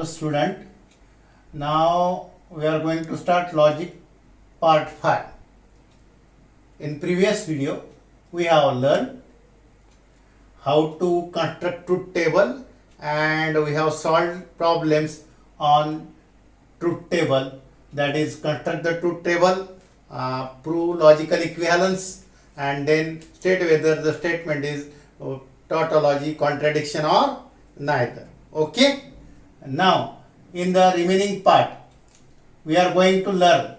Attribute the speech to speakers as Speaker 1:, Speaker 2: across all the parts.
Speaker 1: Hello student, now we are going to start logic part 5. In previous video we have learned how to construct truth table and we have solved problems on truth table, that is construct the truth table, prove logical equivalence and then state whether the statement is tautology, contradiction or neither. Okay. Now, in the remaining part, we are going to learn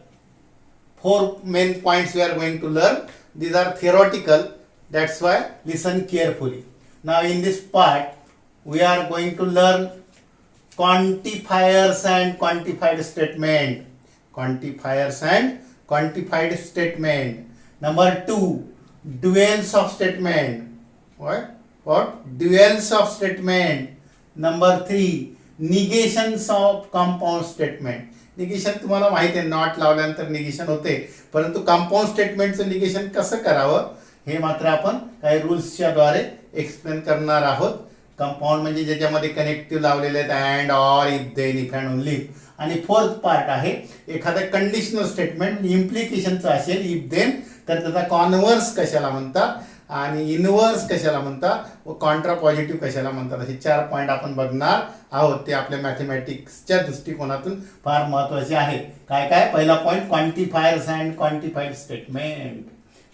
Speaker 1: 4 main points we are going to learn. These are theoretical, that's why listen carefully. Now, in this part, we are going to learn quantifiers and quantified statement. Quantifiers and quantified statement. Number 2, duals of statement. What? Duals of statement. Number 3, negations of compound statement. Negation तुम्हाला माहिती आहे, not लावल्यानंतर negation होते, परंतु compound स्टेटमेंटचं negation कसं करावं हे मात्र आपण काही रूल्सच्या द्वारे एक्सप्लेन करणार आहोत. कंपाऊंड म्हणजे ज्याच्यामध्ये कनेक्टिव्ह लावलेले आहेत, and, or, if, then, if and only. आणि फोर्थ पार्ट आहे एखादा कंडिशनल स्टेटमेंट इम्प्लिकेशनचं असेल इफ देन, तर त्याचा कॉन्व्हर्स कशाला म्हणतात आणि इनव्हर्स कशाला म्हणतात व कॉन्ट्रा पॉझिटिव्ह कशाला म्हणतात, असे 4 पॉईंट आपण बघणार आहोत. ते आपल्या मॅथमॅटिक्सच्या दृष्टिकोनातून फार महत्त्वाचे आहे. काय काय? पहिला point quantifiers and quantified statement,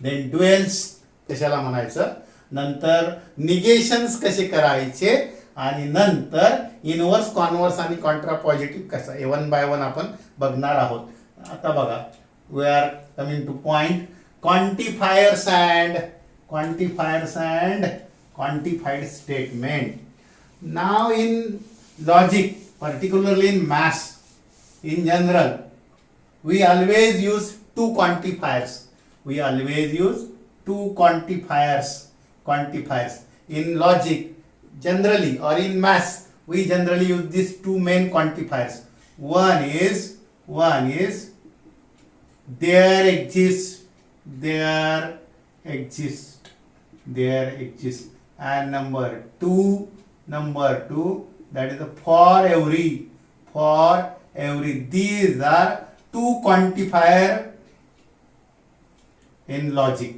Speaker 1: then duals कशाला म्हणायचं, नंतर निगेशन्स कसे करायचे आणि नंतर इनव्हर्स, कॉन्व्हर्स आणि कॉन्ट्रा पॉझिटिव्ह कसा, हे 1 बाय 1 आपण बघणार आहोत. आता बघा, we are coming to point quantifiers and quantified statement. Now in logic, particularly in maths, in general, we always use 2 quantifiers. We always use 2 quantifiers. In logic, generally, or in maths, we generally use these 2 main quantifiers. One is there exists, and number two, that is for every. These are 2 quantifier in logic.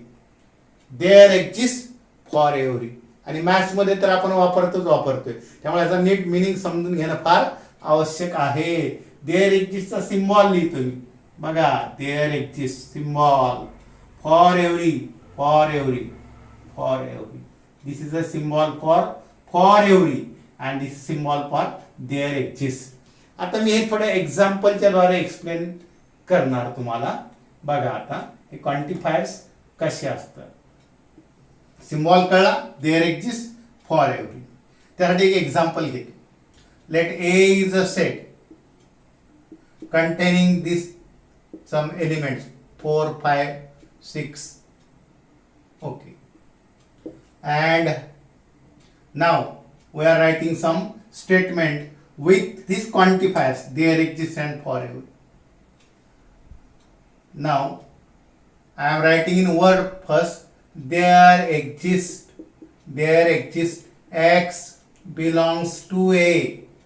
Speaker 1: There exists, for every. आणि maths मध्ये तर आपण वापरतोय, त्यामुळे याचा नीट meaning समजून घेणं फार आवश्यक आहे. देअर एक्झिस्टचा सिम्बॉल लिहितो मी, बघा, there exist symbol for every. This is a symbol for every and this is symbol for there exists. आता मी हे थोडे एक्झाम्पलच्या द्वारे एक्सप्लेन करणार तुम्हाला. बघा आता हे क्वांटिफायर्स कसे असतात. सिम्बॉल कळला, देअर एक्झिस्ट, फॉर एव्हरी. त्यासाठी एक एक्झाम्पल घेतो. Let A is a set containing this some elements 4, 5, 6. Okay, and now we are writing some statement with these quantifiers there exists and for every. Now I am writing in word first. There exists x belongs to a,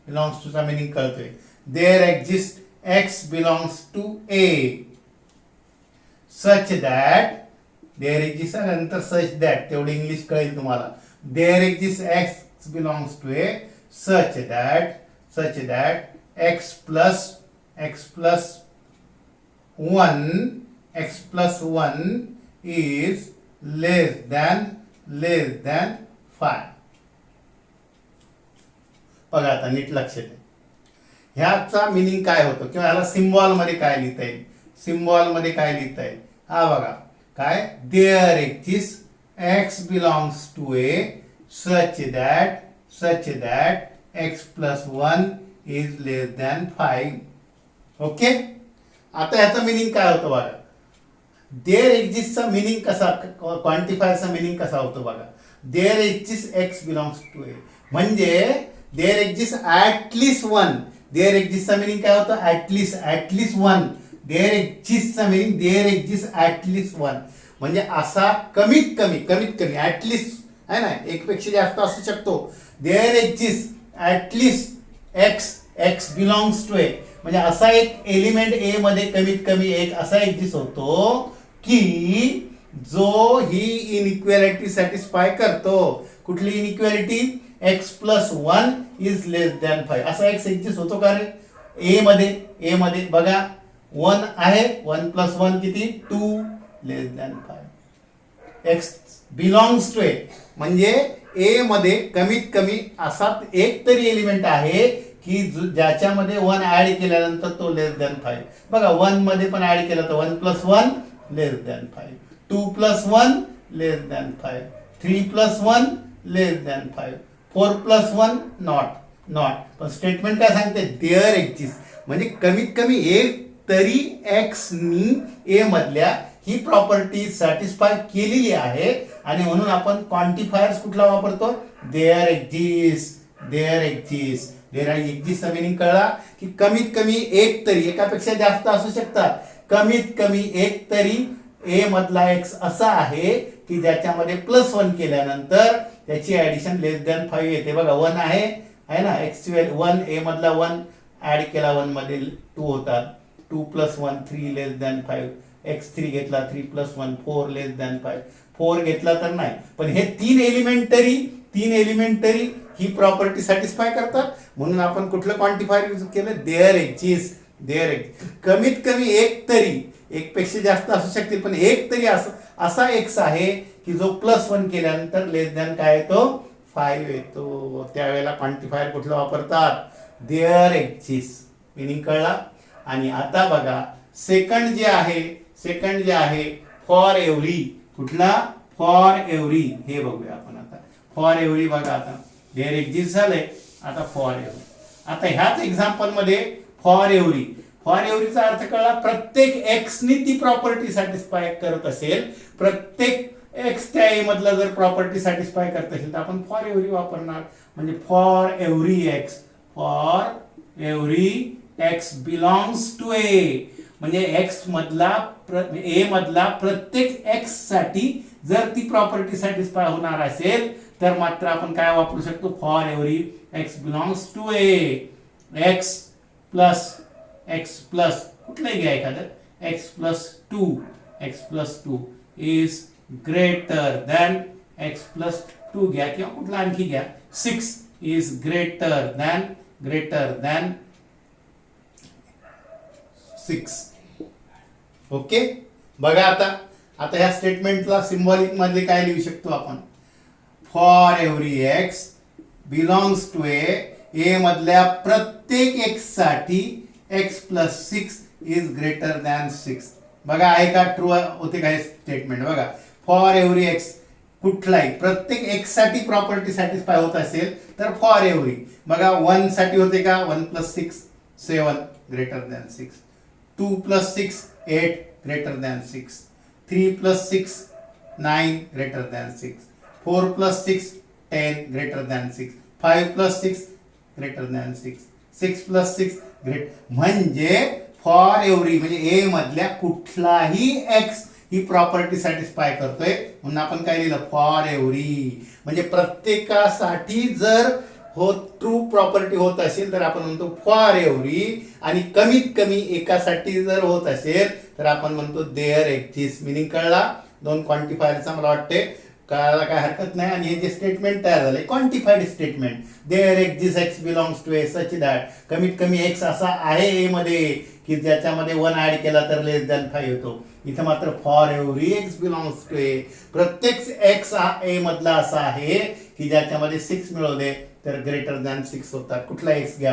Speaker 1: belongs to चा meaning कळतोय. There exists x belongs to a such that there exists, नंतर such that, तेवढे English कळेल तुम्हाला. there exists x belongs to a such that x plus 1 is less than 5. बघा आता नीट लक्ष द्या. ह्याचा मिनिंग काय होतं किंवा ह्याला सिम्बॉल मध्ये काय लिहिता येईल, हा बघा काय, there exist x belongs to A such that x plus 1 is less than 5. Okay, आता ह्याचा मिनिंग काय होतं बघा. देअर एक्झिस्टचा मिनिंग कसा, क्वांटिफायरचा मिनिंग कसा होतो बघा. There exist x belongs to A म्हणजे देअर एक्झिस्ट ॲटलिस्ट 1. देअर एक्झिस्टचा मिनिंग काय होतं, ॲटलिस्ट 1. देअर एक्झिस्टचा मिनिंग देअर एक्झिस्ट ॲटलिस्ट 1 म्हणजे असा कमीत कमी ॲटलिस्ट आहे ना, एक पेक्षा जास्त असू शकतो. There exist at least x x belongs to A, म्हणजे असा एक एलिमेंट ए मध्ये कमीत कमी एक असा एक्झिस्ट होतो की जो ही इनइक्वॅलिटी सॅटिस्फाय करतो. कुठली inequality? X plus one is less than 5 असा एक्स एक्झिस्ट होतो का रे ए मध्ये? ए मध्ये बघा 1 आहे, 1 प्लस 1 किती? 2 लेस than 5. X belongs to A म्हणजे ए मध्ये कमीत कमी असा एक तरी एलिमेंट आहे की ज्याच्यामध्ये 1 ऍड केल्यानंतर तो लेस दॅन 5. बघा 1 मध्ये पण ऍड केला तर 1 plus 1 less than 5, 2 plus 1 less than 5, 3 plus 1 less than 5, 4 plus 1 not. पण स्टेटमेंट काय सांगते? देअर एक्झिस्ट, म्हणजे कमीत कमी एक तरी एक्स नी ए मधल्या ही प्रॉपर्टी सॅटिस्फाय केलेली आहे. आणि म्हणून आपण क्वांटिफायर्स कुठला वापरतो? There exist. There exist. There एक्झिस्टचा मिनिंग कळला की कमीत कमी एक तरी, एकापेक्षा जास्त असू शकतात, कमीत कमी एक तरी ए मधला एक्स असा आहे की ज्याच्यामध्ये प्लस 1 केल्यानंतर त्याची ऍडिशन लेस दॅन 5 येते. बघा 1 आहे ना, एक्स 1 ए मधला 1 ऍड केला 1 मध्ये 2 होतात, 2 प्लस 1 3 लेस दॅन 5, एक्स 3 घेतला 3 प्लस 1 4 लेस दॅन 5, 4 घेतला तर नाही. पण हे तीन एलिमेंटरी ही प्रॉपर्टी सॅटिस्फाय करतात. म्हणून आपण कुठलं क्वांटिफायर यूज केलं? There exist. There exist. कमीत कमी एक तरी, एक पेक्षा जास्त असू शकतील पण एक तरी असा एक्स आहे की जो प्लस 1 केल्यानंतर लेस दॅन काय येतो? 5 येतो. त्यावेळेला क्वांटिफायर कुठलं वापरतात? There exist. मिनिंग कळला? आणि आता बघा सेकंड जे आहे फॉर एव्हरी. कुठला? For every. हे बघूया आपण आता. फॉर एव्हरी बघा आता देअर एक्झिस्ट झालंय, आता फॉर एव्हरी. आता ह्याच एक्झाम्पल मध्ये फॉर एव्हरीचा अर्थ कळला? प्रत्येक एक्सनी ती प्रॉपर्टी सॅटिस्फाय करत असेल, प्रत्येक एक्स त्या ए मधला जर प्रॉपर्टी सॅटिस्फाय करत असेल तर आपण फॉर एव्हरी वापरणार. म्हणजे for every x belongs to A, म्हणजे एक्स मधला ए मधला प्रत्येक एक्स साठी जर ती प्रॉपर्टी सॅटिस्फाय होणार असेल तर मात्र आपण काय वापरू शकतो? For every x belongs to A. X plus कुठलंही घ्या एखादं, x plus 2 is greater than x plus 2 घ्या किंवा कुठला आणखी घ्या, 6 इज ग्रेटर दॅन 6. ओके. बघा आता ह्या स्टेटमेंटला सिम्बॉलिक मध्ये काय लिहू शकतो आपण? For every x belongs to A मधल्या प्रत्येक एक्स साठी x plus 6 is greater than 6. बघा आहे का? ट्रू होते का हे स्टेटमेंट? बघा फॉर एव्हरी एक्स कुठलाही प्रत्येक एक्स साठी प्रॉपर्टी सॅटिस्फाय होत असेल तर फॉर एव्हरी. बघा 1 साठी होते का? 1 plus 6 7 greater than 6, 2 plus 6 8 greater than 6, 3 plus 6 9 greater than 6, 4 plus 6 10 greater than 6, 5 plus 6 greater than 6, 6 plus 6 म्हणजे फॉर एव्हरी म्हणजे ए मधल्या कुठलाही एक्स ही प्रॉपर्टी सॅटिस्फाय करतोय. म्हणून आपण काय लिहिलं? For every. म्हणजे प्रत्येकासाठी जर ट्रू प्रॉपर्टी होत असेल तर आपण म्हणतो फॉर एव्हरी. आणि कमीत कमी एकासाठी जर होत असेल तर आपण म्हणतो देअर एक्झिस्ट. मिनिंग कळला? दोन क्वांटिफायरचा मला वाटते कळायला काय हरकत नाही. आणि हे जे स्टेटमेंट तयार झाले quantified statement, there exist x belongs to A such that, कमीत कमी एक्स असा आहे ए मध्ये की ज्याच्यामध्ये 1 ऍड केला तर लेस दॅन 5 होतो. इथं मात्र for every x belongs to A, प्रत्येक एक्स ए मधला असा आहे की ज्याच्यामध्ये 6 मिळवले तर ग्रेटर दॅन 6 होतात. कुठला एक्स घ्या,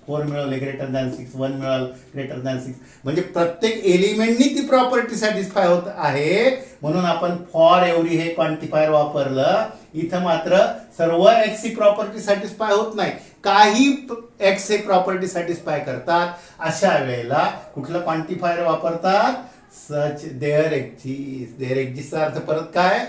Speaker 1: 4 मिळवले ग्रेटर दॅन 6, 1 मिळाल ग्रेटर दॅन 6. म्हणजे प्रत्येक एलिमेंटनी ती प्रॉपर्टी सॅटिस्फाय होत आहे. म्हणून आपण फॉर एव्हरी हे क्वांटिफायर वापरलं. इथं मात्र सर्व एक्स ही प्रॉपर्टी सॅटिस्फाय होत नाही, काही एक्स हे प्रॉपर्टी सॅटिस्फाय करतात. अशा वेळेला कुठलं क्वांटिफायर वापरतात? सच देअर एक्झिस्टचा अर्थ परत काय?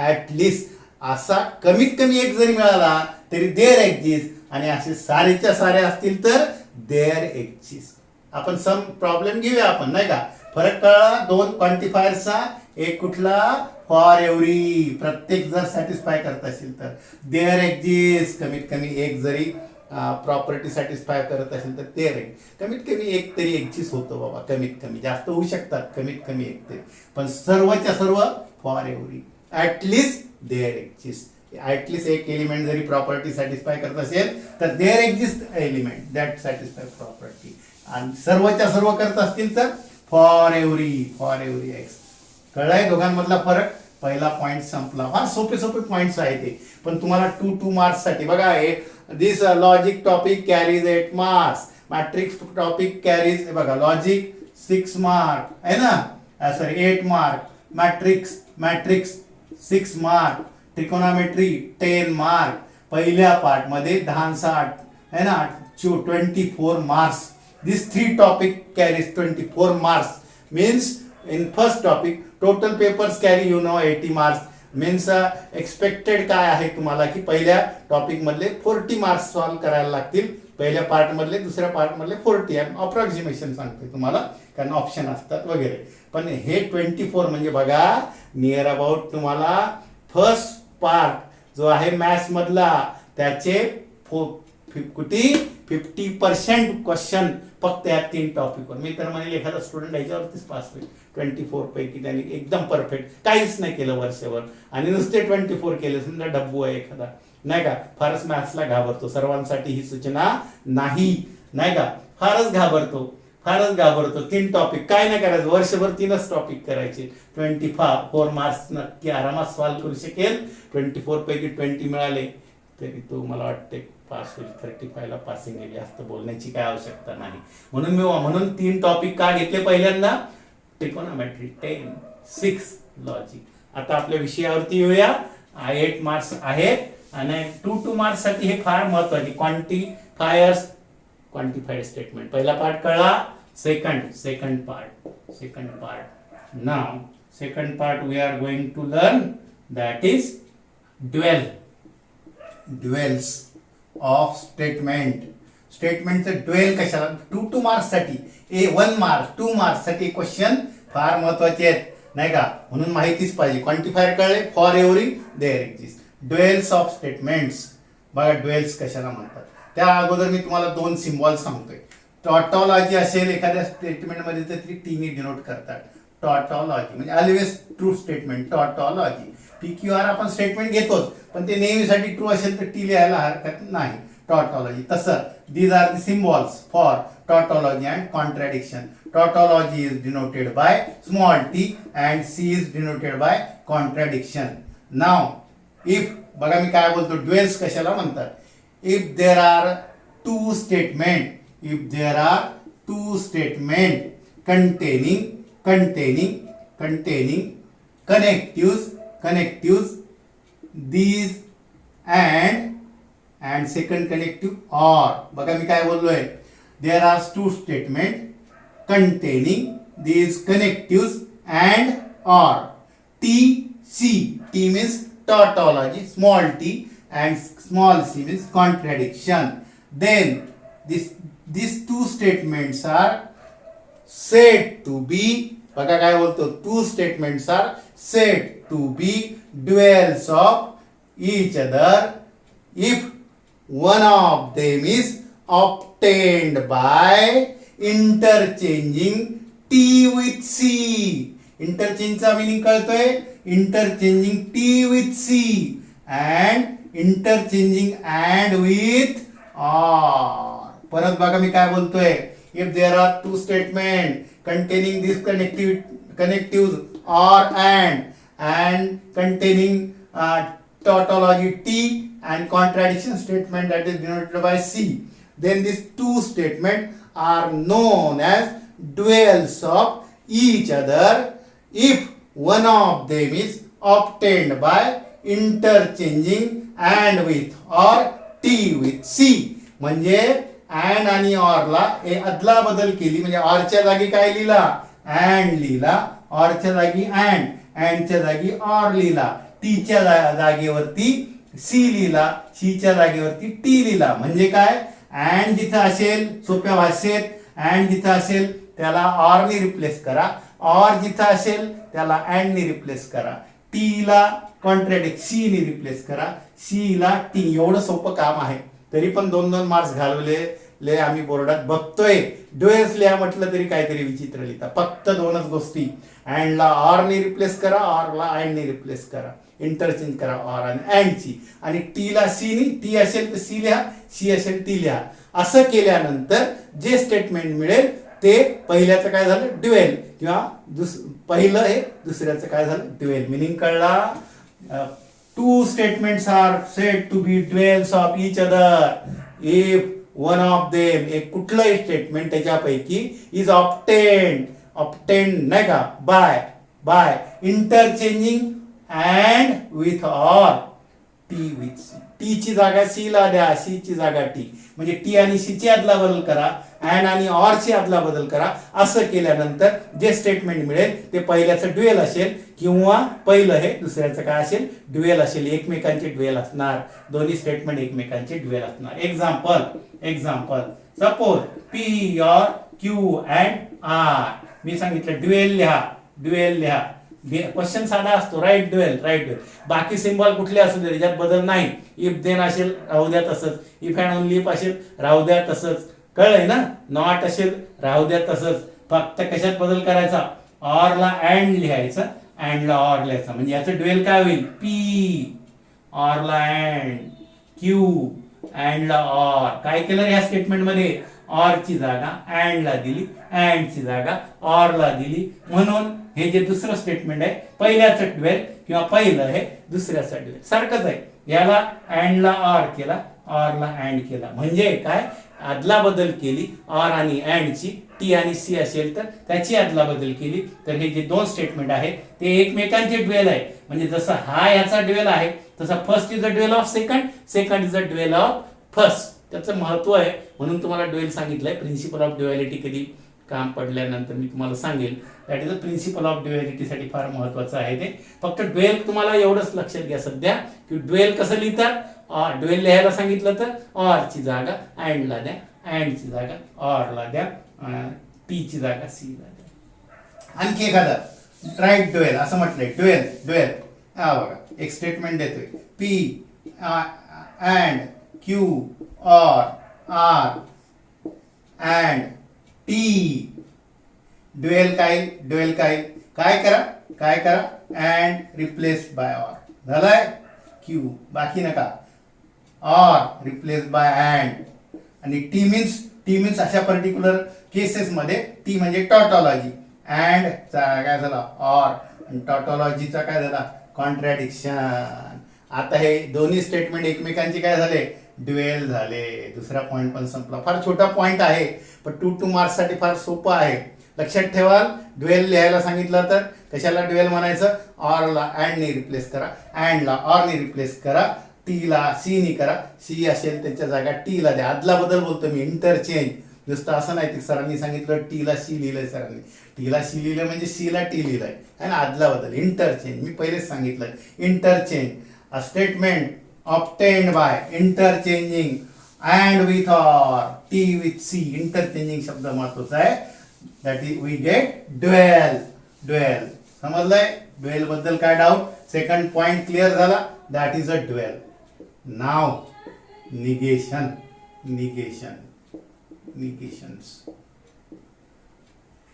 Speaker 1: ऍटलिस्ट असा कमीत कमी एक जरी मिळाला तरी देअर एक्झिस्ट, आणि असे सारेच्या सारे असतील तर देअर एक्झिस्ट. आपण सम प्रॉब्लेम घेऊया आपण, नाही का? फरक कळला दोन क्वांटिफायरचा? एक कुठला? फॉर एव्हरी, प्रत्येक जर सॅटिस्फाय करत असेल तर. देअर एक्झिस्ट, कमीत कमी एक जरी प्रॉपर्टी सॅटिस्फाय करत असेल तर देअर कमीत कमी एक तरी एक्झिस्ट होतं बाबा, कमीत कमी. जास्त होऊ शकतात, कमीत कमी एक तरी, पण सर्वच्या सर्व for every at least there exist. At least एक एलिमेंट जरी प्रॉपर्टी सॅटिस्फाय करत असेल तर there exist element that satisfy property. आणि सर्वच्या सर्व करत असतील तर फॉर एव्हरी एक्स. कळलाय दोघांमधला फरक? पहिला पॉईंट संपला. फार सोपे सोपे पॉईंट्स आहे ते, पण तुम्हाला 2 मार्क्ससाठी बघा. हे this logic topic carries 8 marks, matrix topic carries, बघा लॉजिक 6 मार्क आहे ना, sorry 8 mark, matrix 6 mark, trigonometry 10 mark. पहिल्या पार्ट मध्ये 10-60 है ना, 24 marks. These 3 topic carries 24 marks. Means in first topic total papers carry 80 marks. Means expected काय आहे तुम्हाला की पहिल्या टॉपिक मधले 40 मार्क्स सॉल्व करायला लागतील. पहिल्या पार्ट मधले, दुसऱ्या पार्ट मधले 40. अप्रॉक्सिमेशन सांगते तुम्हाला, कारण ऑप्शन असतात वगैरे. पण हे 24 म्हणजे बघा नियर अबाउट तुम्हाला फर्स्ट पार्ट जो आहे मॅथ्स मधला त्याचे 50% क्वेश्चन फक्त या 3 टॉपिकवर. मी तर म्हणेल एखादा स्टुडंट याच्यावरतीच पास होईल. 24 पैकी त्यांनी एकदम परफेक्ट काहीच नाही केलं वर्षभर आणि नुसते 24 केले, समजा डब्बू आहे एखादा, नाही का, फारच मॅथ्सला घाबरतो. सर्वांसाठी ही सूचना नाही, नाही का, फारच घाबरतो. 3 टॉपिक काय नाही करायचं, वर्षभर 3च टॉपिक करायचे. 24 मार्क्स नक्की आरामात सॉल्व्ह करू शकेल. 24 पैकी 20 मिळाले तरी तो मला वाटते पास होईल. 35ला पासिंग आहे, जास्त बोलण्याची काय आवश्यकता नाही. म्हणून 3 टॉपिक का घेतले पहिल्यांदा, ट्रिकोनॉमेट्री 10, 6 लॉजिक. आता आपल्या विषयावरती येऊया. 8 मार्क्स आहेत आणि 2 मार्क्स साठी हे फार महत्वाचे. क्वांटिफाईड स्टेटमेंट पहिला पार्ट कळला. Second part now second part we are going to learn, that is duals of statement. स्टेटमेंटचं ड्युएल कशाला, 2 मार्क्स साठी, 1 मार्क्स 2 मार्क्स साठी क्वेश्चन फार महत्वाचे आहेत, नाही का, म्हणून माहितीच पाहिजे. क्वांटिफायर कळले, for every there exist. Duals of statements. बघा ड्युएल्स कशाला म्हणतात. त्या अगोदर मी तुम्हाला 2 सिम्बॉल सांगतोय. टॉटॉलॉजी असेल एखाद्या स्टेटमेंट मध्ये तर ती टीने डिनोट करतात. टॉटॉलॉजी म्हणजे always true statement, tautology. PQR आपण स्टेटमेंट घेतोच, पण ते नेहमीसाठी ट्रू असेल तर टी लिहायला हरकत नाही. टॉटॉलॉजी तसं these are the symbols for tautology and contradiction. Tautology is denoted by small t and C is denoted by contradiction. Now if, बघा मी काय बोलतो, ड्युएल्स कशाला म्हणतात. If there are 2 statement containing connectives these and second connective or. बघा मी काय बोललोय, there are 2 statement containing these connectives and or. T means tautology, small t, and small c means contradiction. Then these 2 statements are said to be, बघा काय बोलतो, 2 statements are said to be duals of each other if one of them is obtained by interchanging t with c. इंटरचेंजचा meaning कळतोय, interchanging t with c and interchanging and with or. परत बघा मी काय बोलतोय, if there are 2 statement containing this connectives or and containing tautology t and contradiction statement that is denoted by c, then these 2 statements are known as duals of each other if one of them is obtained by interchanging and with or t with c. म्हणजे and आणि or ला अदला बदल केली, म्हणजे or च्या जागी काय लिहिला, and लिहिला, or च्या जागी and च्या जागी or लिहिला, t च्या जागेवरती c लिहिला, c च्या जागेवरती t लिहिला. म्हणजे काय, and जिथं असेल सोप्या भाषेत, and जिथं असेल त्याला or ने रिप्लेस करा, or जिथं असेल त्याला and ने रिप्लेस करा, t ला कॉन्ट्रॅडिक्ट c ने रिप्लेस करा, c ला t. एवढं सोपं काम आहे. तरी पण 2-2 मार्क्स घालवले आम्ही बोर्डात बघतोय. ड्युएल्स लिहा म्हटलं तरी काहीतरी विचित्र लिहिता. फक्त 2च गोष्टी, अँडला ऑर ने रिप्लेस करा, ऑरला अँड ने रिप्लेस करा, इंटरचेंज करा ऑर आणि अँडची. आणि टीला सी नी, टी असेल तर सी लिहा, सी असेल टी लिहा. असं केल्यानंतर जे स्टेटमेंट मिळेल ते पहिल्याचं काय झालं, ड्युएल, किंवा पहिलं हे दुसऱ्याचं काय झालं, ड्युएल. मिनिंग कळला. Two statements are said to be duals of each other if one of them, एक कुठलंही स्टेटमेंट त्याच्यापैकी इज ऑब्टेन्ड नाही का, by interchanging and with or T with C. T ची जागा सी ला द्या, सी ची जागा टी, म्हणजे टी आणि सी ची अदला बदल करा, अँड आणि ऑर ची अदला बदल करा. असं केल्यानंतर जे स्टेटमेंट मिळेल ते पहिल्याचं ड्युएल असेल, किंवा पहिलं हे दुसऱ्याचं काय असेल, ड्युएल असेल. एकमेकांचे ड्युएल असणार, दोन्ही स्टेटमेंट एकमेकांचे ड्युएल असणार. Example suppose P or Q and R. मी सांगितलं ड्युएल लिहा. क्वेश्चन साधा असतो, राईट ड्युएल. बाकी सिंबल कुठले असू दे त्याच्यात बदल नाही. इफ देन असेल राहू द्या तसंच, इफ अँड ओनली इफ असेल राहू द्या तसंच, कळलंय ना. नॉट असेल राहू द्या तसंच. फक्त कशात बदल करायचा, ऑरला अँड लिहायचं, अँडला ऑर लिहायचं. म्हणजे याचं ड्युएल काय होईल, पी ऑरला अँड, क्यू अँडला ऑर. काय केलं या स्टेटमेंट मध्ये, ऑरची जागा अँडला दिली, अँडची जागा ऑरला दिली. म्हणून हे जे दुसरं स्टेटमेंट आहे पहिल्याचं ड्युएल, किंवा पहिलं हे दुसऱ्याचा ड्युएल. सारखंच आहे. याला अँडला ऑर केला, ऑरला अँड केला. म्हणजे काय, अदला बदल केली ऑर आणि अँडची. टी आणि सी असेल तर त्याची अदला बदल केली. तर हे जे दोन स्टेटमेंट आहे ते एकमेकांचे ड्युएल आहे. म्हणजे जसं हा याचा ड्युएल आहे तसा first is a dual of second is a dual of first. त्याचं महत्व आहे म्हणून तुम्हाला ड्युएल सांगितलंय. प्रिन्सिपल ऑफ ड्युएलिटी कधी काम पडल्यानंतर मी तुम्हाला सांगेल. That is a principle of ड्युएलिटीसाठी फार महत्वाचं आहे ते. फक्त ड्युएल तुम्हाला एवढंच लक्षात घ्या सध्या की ड्युएल कसं लिहितात. ड्युएल लिहायला सांगितलं तर ऑरची जागा अँडला द्या, अँडची जागा ऑरला द्या, टी ची जागा सी ला द्या. आणखी एखादा राईट ड्युएल असं म्हटलंय. ड्युएल हा बघा एक स्टेटमेंट देतोय, P and Q or R and T. Dual काय करा अँड रिप्लेस बाय ऑर. झालंय. क्यू बाकी नका, ऑर रिप्लेस बाय अँड. आणि टी मीन्स अशा पर्टिक्युलर केसेस मध्ये टी म्हणजे टॉटॉलॉजी, अँड चा काय झाला ऑर, आणि टॉटॉलॉजीचा काय झाला कॉन्ट्रॅडिक्शन. आता हे दोन्ही स्टेटमेंट एकमेकांचे काय झाले, ड्युएल झाले. दुसरा पॉइंट पण संपला. फार छोटा पॉइंट आहे पण 2 मार्क्स साठी फार सोपं आहे. लक्षात ठेवाल. ड्युएल लिहायला सांगितलं तर कशाला ड्युएल म्हणायचं, ऑरला अँड ने रिप्लेस करा, अँडला ऑर ने रिप्लेस करा, टीला सी नी करा, सी असेल त्याच्या जागा टीला द्या. आदला बदल बोलतो मी, इंटरचेंज. नुसतं असं नाही की सरांनी सांगितलं टीला सी लिहिलंय, सरांनी टीला सी लिहिलं म्हणजे सीला टी लिहिलंय, आणि आदला बदल इंटरचेंज. मी पहिलेच सांगितलं interchange a statement obtained by interchanging and with or t with c. interchanging शब्द महत्वाचा आहे. that is we get dual. समजलंय. ड्युएल बद्दल काय डाऊट. सेकंड पॉइंट क्लिअर झाला. that is a dual. now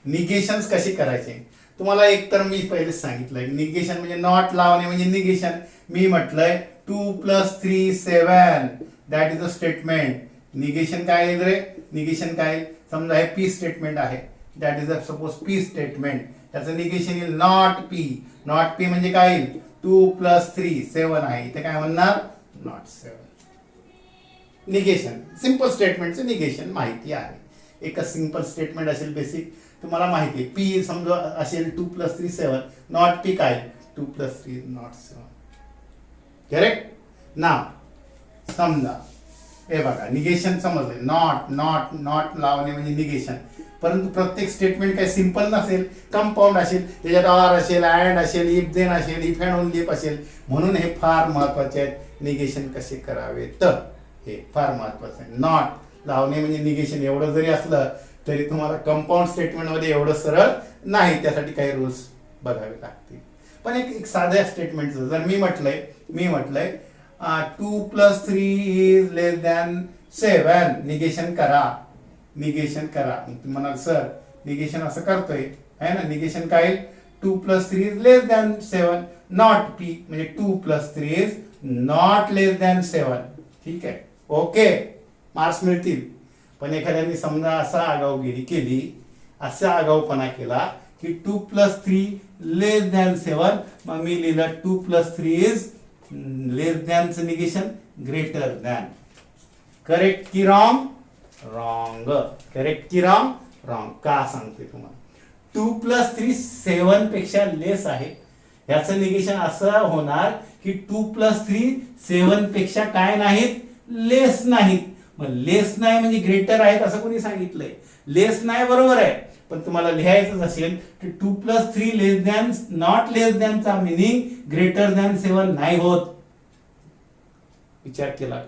Speaker 1: negations कशी करायचे तुम्हाला एक तर मी पहिलेच सांगितलंय. निगेशन म्हणजे नॉट लावणे म्हणजे निगेशन. मी म्हटलंय 2 + 3 7. That is a statement. Negation काय येईल रे, निगेशन काय येईल. समजा हे पी स्टेटमेंट आहे, that is a suppose P statement. त्याचं निगेशन येईल नॉट पी म्हणजे काय येईल 2 + 3 7 आहे. इथे काय म्हणणार नॉट 7. निगेशन सिंपल स्टेटमेंटचं निगेशन माहिती आहे. एकच सिंपल स्टेटमेंट असेल बेसिक तुम्हाला माहिती आहे. पी समजा असेल 2 + 3 7. नॉट पी काय 2 + 3 नॉट 7. करेक्ट. ना समजा हे बघा निगेशन समजले. नॉट लावणे म्हणजे निगेशन. परंतु प्रत्येक स्टेटमेंट काही सिंपल नसेल, कंपाऊंड असेल, त्याच्यात ऑर असेल, अँड असेल, इफ देन असेल, इफ अँड ओनली इफ असेल. म्हणून हे फार महत्वाचे आहेत. निगेशन कसे करावे तर हे फार महत्वाचं आहे. नॉट लावणे म्हणजे निगेशन एवढं जरी असलं तरी तुम्हाला कंपाऊंड स्टेटमेंट मध्ये एवढं सरळ नाही, त्यासाठी काही रूल्स बघावे लागतील. पण एक साध्या स्टेटमेंटचं जर मी म्हटलंय 2 + 3 < 7 निगेशन करा. तुम्ही म्हणाल सर निगेशन असं करतोय आहे ना, निगेशन काय येईल? 2 + 3 < 7 नॉट पी, म्हणजे 2 + 3 नॉट < 7. ठीक आहे, ओके, मार्क्स मिळतील. पण एखाद्याने समजा असा आगाऊगिरी केली, असा आगाऊपणा केला की 2 + 3 < 7, मग मी लिहिलं 2 + 3 चं निगेशन ग्रेटर दॅन. करेक्ट की रॉंग? रॉंग. करेक्ट की रॉंग? रॉंग. का सांगते तुम्हाला? 2 + 3 7 पेक्षा लेस आहे. याचं निगेशन असं होणार की 2 + 3 7 पेक्षा काय नाहीत? लेस नाहीत. मग लेस नाही म्हणजे ग्रेटर आहेत असं कोणी सांगितलंय? लेस नाही बरोबर आहे, पण तुम्हाला लिहायचं असेल की 2 + 3 नॉट चा मिनिंग ग्रेटर दॅन 7 नाही होत. विचार केला?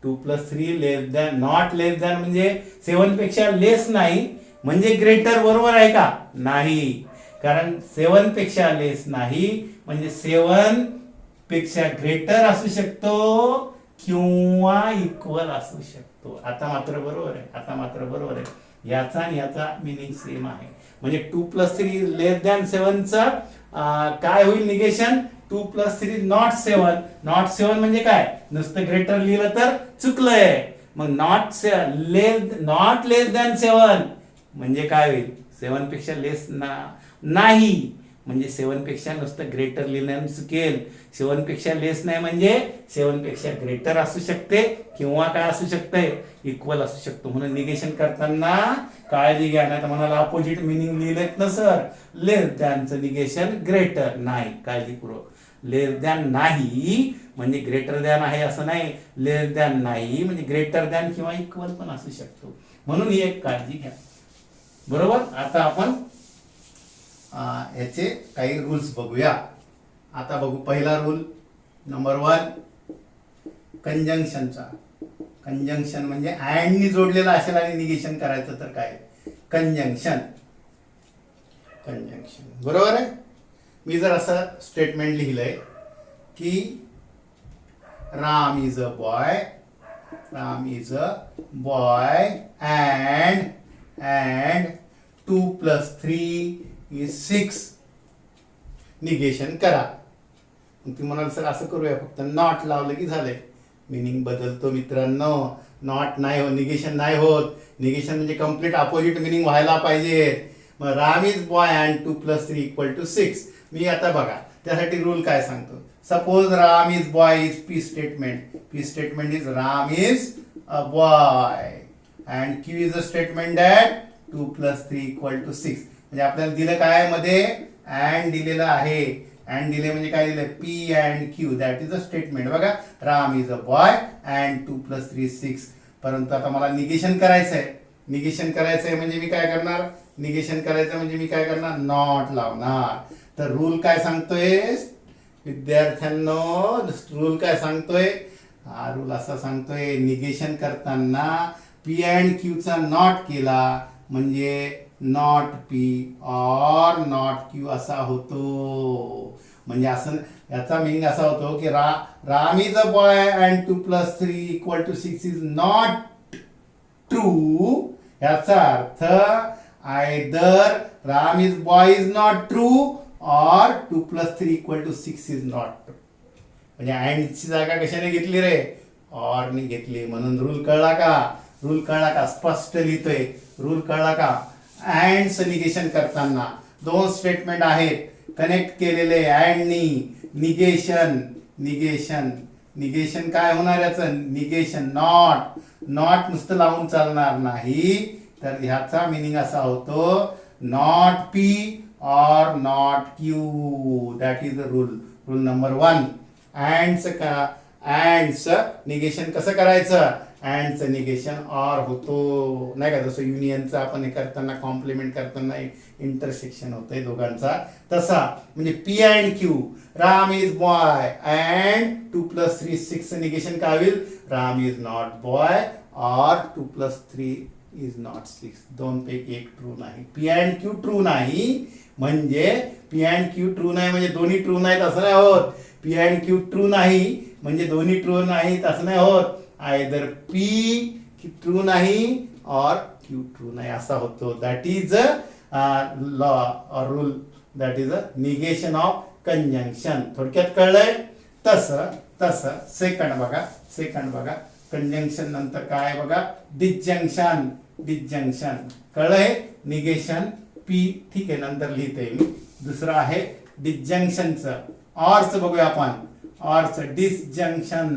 Speaker 1: 2 + 3 नॉट म्हणजे 7 पेक्षा लेस नाही म्हणजे ग्रेटर, बरोबर आहे का? नाही, कारण 7 पेक्षा लेस नाही म्हणजे 7 पेक्षा ग्रेटर असू शकतो किंवा इक्वल असू शकतो. आता मात्र बरोबर आहे. याचा आणि याचा मिनिंग सेम आहे. म्हणजे 2 + 3 < 7 चं काय होईल निगेशन? 2 + 3 नॉट 7. नॉट 7 म्हणजे काय? नुसतं ग्रेटर लिहिलं तर चुकलंय. मग नॉट < 7 म्हणजे काय होईल? 7 पेक्षा लेस नाही म्हणजे 7 पेक्षा नुसतं ग्रेटर लिहिल्यानं चुकेल. 7 पेक्षा लेस नाही म्हणजे 7 पेक्षा ग्रेटर असू शकते किंवा काय असू शकते? इक्वल असू शकतो. म्हणून निगेशन करताना काळजी घ्या, नाही तर म्हणाला अपोजिट मिनिंग लिहिलेत ना सर. < निगेशन ग्रेटर नाही. काळजीपूर्वक, नाही म्हणजे ग्रेटर दॅन आहे असं नाही. नाही म्हणजे ग्रेटर दॅन किंवा इक्वल पण असू शकतो. म्हणून ही एक काळजी घ्या. बरोबर. आता आपण याचे काही रूल्स बघूया. आता बघू पहिला रूल नंबर 1 कंजंक्शनचा. कंजंक्शन म्हणजे अँडनी जोडलेला असेल आणि निगेशन करायचं तर काय? कंजंक्शन. बरोबर आहे. मी जर असं स्टेटमेंट लिहिलंय की Ram is a boy and 2 + 3 is 6 negation करा. तुम्ही म्हणाल सर असं करूया, फक्त नॉट लावलं की झालंय. मिनिंग बदलतो मित्रांनो. नॉट नाही होत, निगेशन नाही होत. निगेशन म्हणजे कम्प्लीट अपोजिट मिनिंग व्हायला पाहिजे. मग राम इज बॉय अँड 2 + 3 = 6. मी आता बघा त्यासाठी रूल काय सांगतो. Suppose Ram is boy is P statement. P statement is Ram is a boy and Q is a statement that 2 + 3 = 6. म्हणजे आपल्याला दिलं काय मध्ये? and दिलेलं आहे. and दिले म्हणजे काय दिलं? P and Q, that is a statement. बघा, Ram is a boy and 2 + 3 6. परंतु आता मला निगेशन करायचंय. म्हणजे मी काय करणार? नॉट लावणार. तर रूल काय सांगतोय विद्यार्थ्यांनो? रूल काय सांगतोय? हा रूल असा सांगतोय निगेशन करताना पी अँड क्यूचा नॉट केला म्हणजे not P or not Q असा होतो. म्हणजे असं याचा मिनिंग असा होतो की Ram is a boy and 2 + 3 = 6 is not true. याचा अर्थ either Ram is boy is not true और 2 + 3 = 6 इज नॉट ट्रू. म्हणजे अँडची जागा कशाने घेतली रे? ऑरने घेतली. म्हणून रूल कळला का? स्पष्ट लिहितोय. रूल कळला का? अँडचं निगेशन करताना 2 स्टेटमेंट आहेत कनेक्ट केलेले अँडनी. निगेशन काय होणार याचं? निगेशन नॉट नुसतं लावून चालणार नाही. तर ह्याचा मिनिंग असा होतो not P or not Q. That is the rule number 1. अँडचं निगेशन कसं करायचं? अँडचं निगेशन ऑर होतो नाही का? जसं युनियनचं आपण हे करताना कॉम्प्लिमेंट करताना इंटरसेक्शन होतंय दोघांचा, तसा. म्हणजे P and Q, Ram is boy and 2 + 3 6 negation काय होईल? राम इज नॉट बॉय और 2 + 3 इज नॉट 6. 2 पैकी एक ट्रू नाही. पी अँड क्यू ट्रू नाही म्हणजे दोन्ही ट्रू नाहीत असं नाही होत. पी अँड क्यू ट्रू नाही म्हणजे दोन्ही ट्रू नाही असं नाही होत. आयदर पी ट्रू नाही और क्यू ट्रू नाही असा होतो. दॅट इज लॉ और rule, that is a negation of conjunction. थोडक्यात कळलंय. तसं सेकंड बघा कंजंक्शन नंतर काय बघा डिसजंक्शन कळलंय. निगेशन पी ठीक आहे नंतर लिहिते मी. दुसरं आहे डिसजंक्शनचं. ऑरचं बघूया आपण. ऑरचं डिसजंक्शन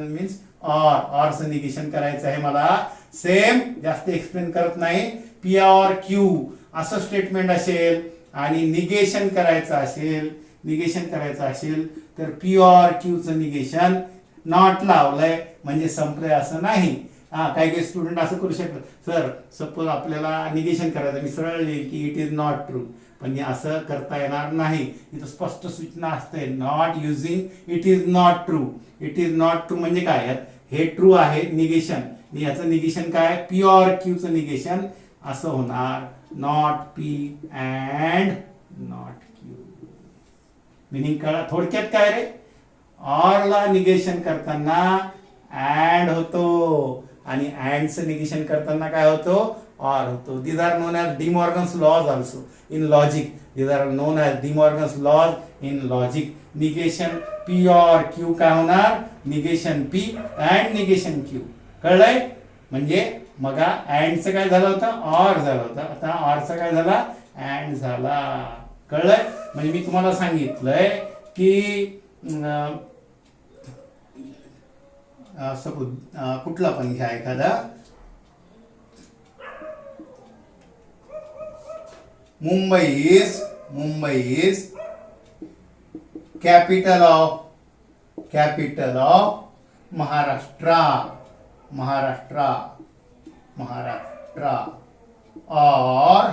Speaker 1: मीन्स ऑरचं निगेशन करायचं आहे मला. सेम जास्त एक्सप्लेन करत नाही. पी और क्यू असं स्टेटमेंट असेल आणि निगेशन करायचं असेल तर पी और क्यूचं निगेशन नॉट लावलंय म्हणजे संपलंय असं नाही. काही स्टुडंट असं करू शकतात, सर सपोज आपल्याला निगेशन करायचं, मी सरळ लिहिल की इट इज नॉट ट्रू, पण असं करता येणार नाही. इथं स्पष्ट सूचना असते not using it is not true. It is not true म्हणजे काय, हे ट्रू आहे निगेशन, याचं निगेशन काय पी और क्यूचं निगेशन असं होणार not P and not Q. Meaning कळा. थोडक्यात काय रे, ऑरला निगेशन करताना अँड होतो आणि अँडचं निगेशन करताना काय होतो ऑर होतो. These are known as De Morgan's laws also in logic. These are known as De Morgan's laws in logic. Negation P or Q काय होणार negation P and negation Q. कळलंय. म्हणजे मग अँडचं काय झालं होतं ऑर झालं होतं, आता ऑरचा काय झाला अँड झाला. कळलंय. म्हणजे मी तुम्हाला सांगितलंय की सपोज कुठला पण घ्या एखादा, Mumbai is capital of Maharashtra or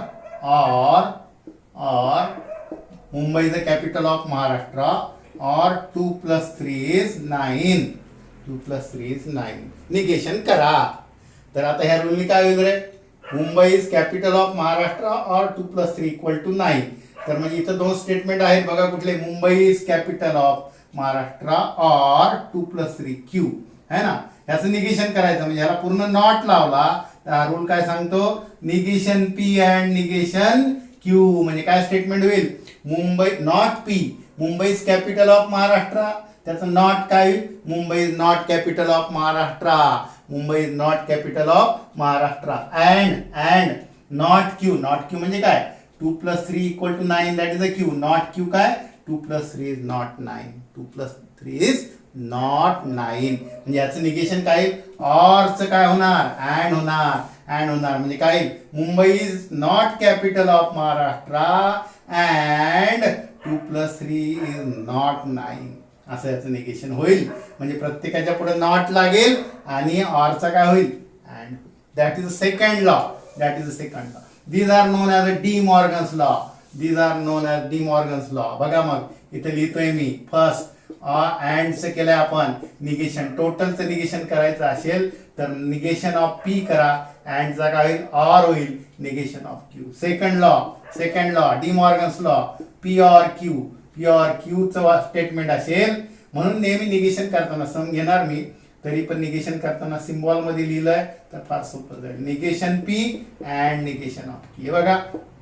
Speaker 1: Mumbai is the capital of Maharashtra or 2 + 3 is 9. 2 + 3 is 9. Negation करा. तर आता ह्या रूलनी काय होईल रे, Mumbai is capital of Maharashtra or 2 + 3 = 9. तर म्हणजे इथं दोन स्टेटमेंट आहेत बघा कुठले, Mumbai is capital of Maharashtra or 2 + 3 Q है ना. याचं निगेशन करायचं म्हणजे ह्याला पूर्ण नॉट लावला. रूल काय सांगतो negation P and negation Q. म्हणजे काय स्टेटमेंट होईल, Mumbai not P, Mumbai is capital of Maharashtra, त्याचं नॉट काय होईल Mumbai is not capital of Maharashtra. Mumbai is not capital of Maharashtra. And not Q म्हणजे काय 2 + 3 = 9 that is a Q. Not Q काय 2 + 3 is not 9. 2 + 3 is not 9. म्हणजे याचं निगेशन काय ऑरचं काय होणार अँड होणार म्हणजे काय Mumbai is not capital of Maharashtra and 2 + 3 is not 9. असं याचं निगेशन होईल. म्हणजे प्रत्येकाच्या पुढे नॉट लागेल आणि ऑरचा काय होईल and. That is a second law. These are known as a De Morgan's law. बघा मग इथे लिहितोय मी फर्स्ट अँडचं केलंय आपण निगेशन. टोटलचं निगेशन करायचं असेल तर निगेशन ऑफ पी करा, अँडचा काय होईल ऑर होईल negation of Q. Second law D Morgan's law P और क्यूचं स्टेटमेंट असेल म्हणून नेहमी निगेशन करताना सम घेणार मी, तरी पण निगेशन करताना सिम्बॉल मध्ये लिहिलंय तर फार सोपं जाईल. Negation P and negation of Q. बघा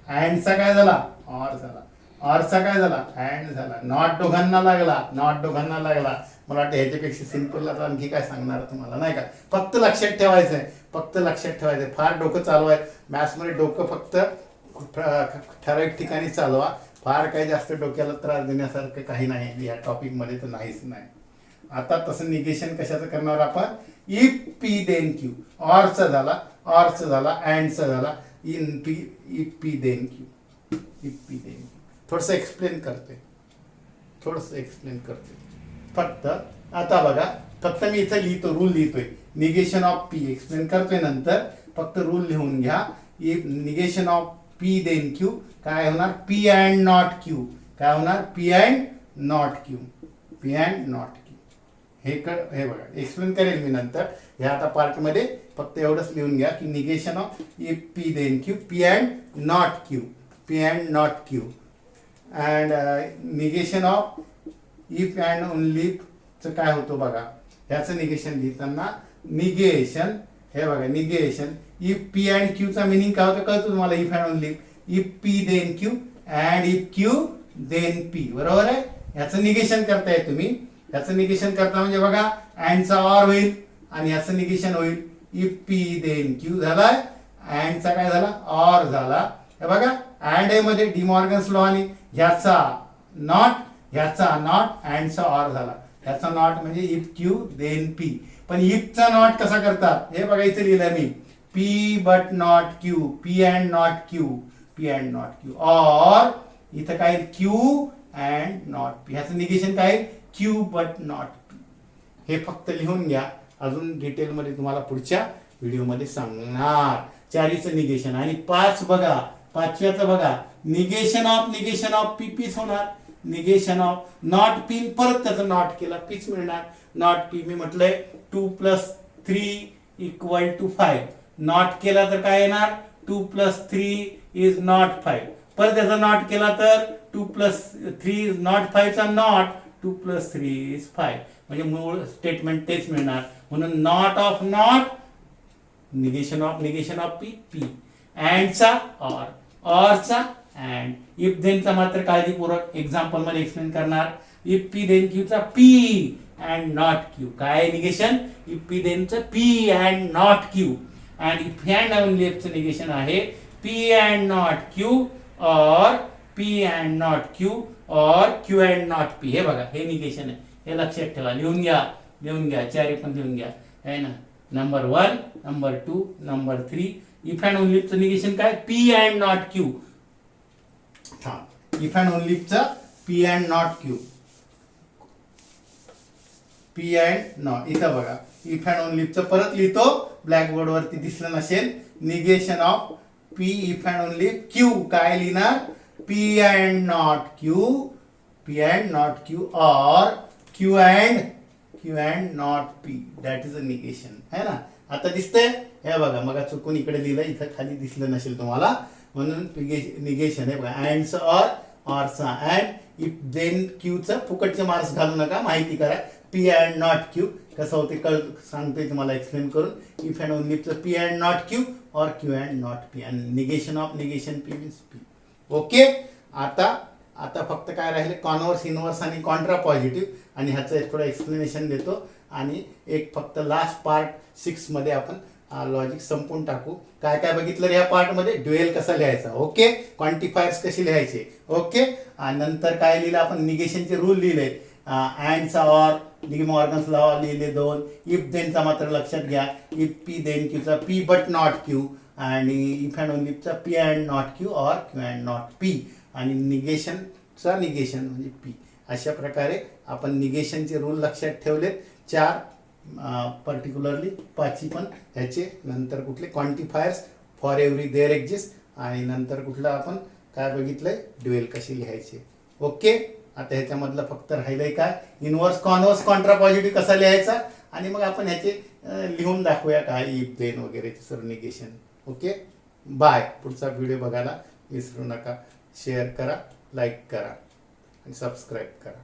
Speaker 1: अँडचा काय झाला ऑर झाला, ऑरचा काय झाला अँड झाला. नॉट दोघांना लागला. मला वाटतं ह्याच्यापेक्षा सिंपल आता आणखी काय सांगणार तुम्हाला नाही का. फक्त लक्षात ठेवायचंय. फार डोकं चालवाय मॅथ्समध्ये. डोकं फक्त ठराविक ठिकाणी चालवा. फार काही जास्त डोक्याला त्रास देण्यासारखं काही नाही या टॉपिकमध्ये तर नाहीच नाही. आता तसं निगेशन कशाचं करणार आपण, इफ पी देन क्यू. ऑरचा झाला अँडचा झाला इफ पी देन क्यू. थोडंसं एक्सप्लेन करते. फक्त आता बघा, फक्त मी इथं लिहितो रूल लिहितोय निगेशन ऑफ पी एक्सप्लेन करतोय नंतर. फक्त रूल लिहून घ्या. If negation of P then Q काय होणार पी अँड नॉट क्यू. काय होणार पी अँड नॉट क्यू. हे बघा एक्सप्लेन करेल मी नंतर. ह्या आता पार्टमध्ये फक्त एवढंच लिहून घ्या की negation of if P then Q P and not Q. And negation of if and only चं काय होतं बघा, ह्याचं निगेशन लिहिताना निगेशन, हे बघा negation if P and Q चा मिनिंग काय होतं कळतं तुम्हाला, if and only if P then Q and if Q then P, बरोबर आहे. ह्याचं निगेशन करताय तुम्ही, ह्याचं निगेशन करता म्हणजे बघा अँडचा ऑर होईल आणि ह्याचं निगेशन होईल इफ पी देन क्यू झाला, अँडचा काय झाला ऑर झाला. हे बघा अँड ए मध्ये डिमॉर्गन्स लॉ आणि ह्याचा नॉट, ह्याचा नॉट, अँडचा ऑर झाला. ह्याचा नॉट म्हणजे इफ क्यू देन पी. पण इफचा नॉट कसा करतात हे बघा, इथे लिहिलंय मी P but not Q, P and not Q, P and not Q, or इथं काय क्यू अँड नॉट पी. ह्याचं निगेशन काय क्यू बट नॉट पी. हे फक्त लिहून घ्या, अजून डिटेलमध्ये तुम्हाला पुढच्या व्हिडिओमध्ये सांगणार. चारीचं निगेशन आणि 5 बघा, 5व्याचं बघा निगेशन ऑफ पी पीच होणार. निगेशन ऑफ नॉट पी, परत त्याचं नॉट केला पीच मिळणार. नॉट पी मी म्हटलंय 2 + 3 = 5, नॉट केला तर काय येणार 2 + 3 इज नॉट 5, परत त्याचा नॉट केला तर 2 + 3 इज नॉट 5 चा नॉट 2 + 3 इज 5, म्हणजे मूळ स्टेटमेंट तेच मिळणार. म्हणून not of not, negation of P P, अँडचा ऑर, ऑरचा अँड, इफ देनचा मात्र काळजीपूर्वक एक्झाम्पल मध्ये एक्सप्लेन करणार. इफ पी देन क्यू चा पी अँड नॉट क्यू, काय निगेशन इफ पी देनचं P and not Q, and if and only इफचं निगेशन आहे P and not Q or P and not Q or Q and not P. हे बघा हे negation आहे, हे लक्षात ठेवा, लिहून घ्या, चारी पण लिहून घ्या, है ना. Number 1, number 2, number 3. If and ओनलीचं निगेशन काय P and not Q. If and ओनलीचं P and not Q, P and not. इथं बघा इफ अँड ओनलीचं परत लिहितो, ब्लॅकबोर्ड वरती दिसलं नसेल. Negation of P if and only Q, काय लिहिणार P and not Q, P and not Q or Q and not P, that is a negation, है ना. आता दिसतंय हे बघा, मग चुकून इकडे लिहिलं, इथं खाली दिसलं नसेल तुम्हाला, म्हणून निगेशन आहे बघा. अँडचं ऑरचा अँड, इफ देन क्यूचं फुकटचे मार्क्स घालू नका, माहिती करा. पी अँड नॉट क्यू कसं होते सांगतोय तुम्हाला एक्सप्लेन करून. इफ अँड ओनलीचं P and not Q or Q and not P, आणि negation of negation P means P. Okay. आता फक्त काय राहिले कॉन्व्हर्स, इनव्हर्स आणि कॉन्ट्रा पॉझिटिव्ह, आणि ह्याचं एक थोडं एक्सप्लेनेशन देतो, आणि एक फक्त लास्ट पार्ट 6 मध्ये आपण लॉजिक संपून टाकू. काय काय बघितलं या पार्टमध्ये, ड्युएल कसा लिहायचा, ओके, क्वांटिफायर्स कसे लिहायचे, ओके. नंतर काय लिहिलं आपण, निगेशनचे रूल लिहिले, अँडचा ऑर, डिमॉर्गन्स लॉ लिहिले 2. इफ देनचा मात्र लक्षात घ्या, इफ पी देन क्यूचा पी बट नॉट क्यू, आणि इफ अँड ओनलीचा P and not Q or Q and not P, आणि निगेशनचा निगेशन म्हणजे पी. अशा प्रकारे आपण निगेशनचे रूल लक्षात ठेवलेत 4 पर्टिक्युलरली, 5 पण ह्याचे. नंतर कुठले quantifiers for every there exist, आणि नंतर कुठलं आपण काय बघितलंय ड्युएल कशी लिहायचे, ओके. आता ह्याच्यामधलं फक्त राहिलंय काय इनव्हर्स, कॉन्व्हर्स, कॉन्ट्रा पॉझिटिव्ह कसा लिहायचा, आणि मग आपण ह्याचे लिहून दाखवूया काय इफ देन वगैरे सर्व निगेशन. Okay, bye. पुढचा व्हिडिओ बघायला विसरू नका. शेअर करा, लाईक करा आणि सबस्क्राईब करा.